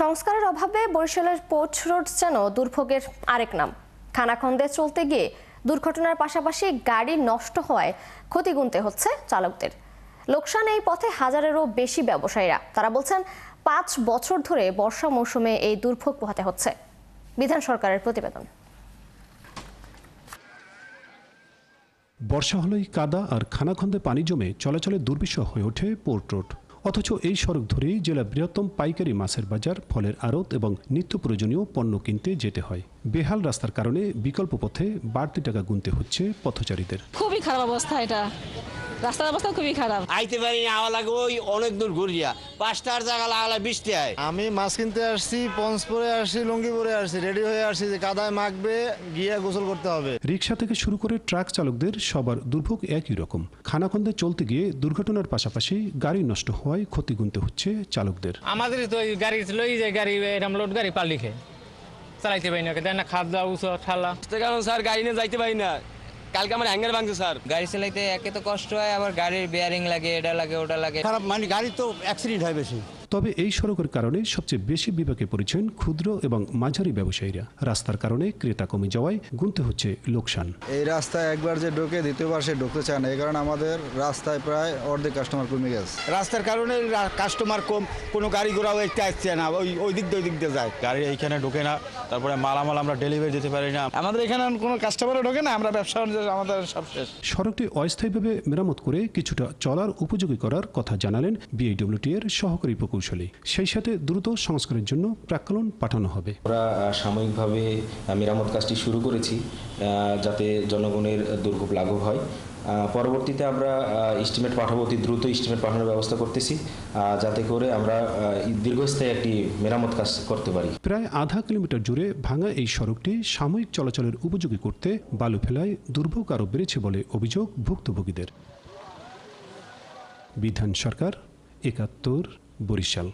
সংস্কারের অভাবে বরিশালের পোর্ট রোড যেন দুর্ভোগের আরেক নাম। খানাখন্দে চলতে গিয়ে দুর্ঘটনার পাশাপাশি গাড়ি নষ্ট হওয়ায় ক্ষতি গুনতে হচ্ছে চালকদের। লোকসান এই পথে হাজারেরও বেশি ব্যবসায়ীরা। তারা বলছেন ৫ বছর ধরে বর্ষা মৌসুমে এই দুর্ভোগ পোহাতে হচ্ছে। বিধান সরকারের প্রতিবেদন। বর্ষা হলেই কাদা আর খানাখন্দে পানি জমে চলাচলে দুর্বিষহ হয়ে ওঠে পোর্ট রোড। অথচ এই সড়ক ধরেই জেলার বৃহত্তম পাইকারি মাছের বাজার, ফলের আড়ত এবং নিত্য প্রয়োজনীয় পণ্য কিনতে যেতে হয়। বেহাল রাস্তার কারণে বিকল্প পথে বাড়তি টাকা গুনতে হচ্ছে পথচারীদের। খুবই খারাপ অবস্থা, এটা রাস্তার অবস্থা খুবই খারাপ। আইতে পারি না, আওয়া লাগে ওই অনেক দূর ঘুরিয়া ৫টার জায়গা লাগালে ২০ টাকায়। আমি মাছ কিনতে আসছি, পঞ্চ পরে আসছি, লুঙ্গি পরে আসছি, রেডি হয়ে আসছি যে কাদায় মাখবে, গিয়ে গোসল করতে হবে। রিকশা থেকে শুরু করে ট্রাক চালকদের সবার দুর্ভোগ একই রকম। খানাখন্দে চলতে গিয়ে দুর্ঘটনার পাশাপাশি গাড়ি নষ্ট হওয়ায় ক্ষতি গুনতে হচ্ছে চালকদের। আমাদের তো গাড়ি লই যে গাড়ি এরকম লোড গাড়ি পাল্লিখে চালাইতে পারি না, দেন না খাদ্য উঁচু ঠালা। কারণ স্যার গাড়ি নিয়ে যাইতে পারি না, কালকে আমার হ্যাঙ্গার ভাঙছে স্যার। গাড়ি চালাইতে একে তো কষ্ট হয়, আবার গাড়ির বেয়ারিং লাগে, এটা লাগে ওটা লাগে, খারাপ মানে গাড়ি তো অ্যাক্সিডেন্ট হয় বেশি। তবে এই সড়কের কারণে সবচেয়ে বেশি বিপাকে পড়েছেন ক্ষুদ্র এবং মাঝারি ব্যবসায়ীরা। রাস্তার কারণে ক্রেতা কমে যাওয়ায় গুনতে হচ্ছে লোকসান। এই রাস্তায় একবার যে ঢোকে দ্বিতীয়বার সে ঢুকতে চায় না, এই কারণে আমাদের রাস্তায় প্রায় অর্ধেক কাস্টমার কমে গেছে। রাস্তার কারণে কাস্টমার কম, কোনো গাড়ি ঘোড়াও একটু আসছে না, ওই দিক দিয়ে যায়, গাড়ি এইখানে ঢোকে না। তারপরে মালামাল আমরা ডেলিভারি দিতে পারি না, আমাদের এখানে কোনো কাস্টমারও ঢোকে না, আমরা ব্যবসা আমাদের সব শেষ। সড়কটি অস্থায়ীভাবে মেরামত করে কিছুটা চলার উপযোগী করার কথা জানালেন বিআইডব্লিউটি এর সহকারী প্রকৌশলী। সেই সাথে দ্রুত সংস্কারের জন্য প্রাক্কলন পাঠানো হবে। আমরা সাময়িকভাবে মেরামত কাজটি শুরু করেছি যাতে জনগণের দুর্ভোগ লাঘব হয়। পরবর্তীতে আমরা এস্টিমেট পাঠাবো, অতি দ্রুত এস্টিমেট পাঠানোর ব্যবস্থা করতেছি যাতে করে আমরা দীর্ঘস্থায়ী একটি মেরামত কাজ করতে পারি। প্রায় আধা কিলোমিটার জুড়ে ভাঙা এই সড়কটি সাময়িক চলাচলের উপযোগী করতে বালু ফেলায় দুর্ভোগ আরও বেড়েছে বলে অভিযোগ ভুক্তভোগীদের। বিধান সরকার, ৭১, বরিশাল।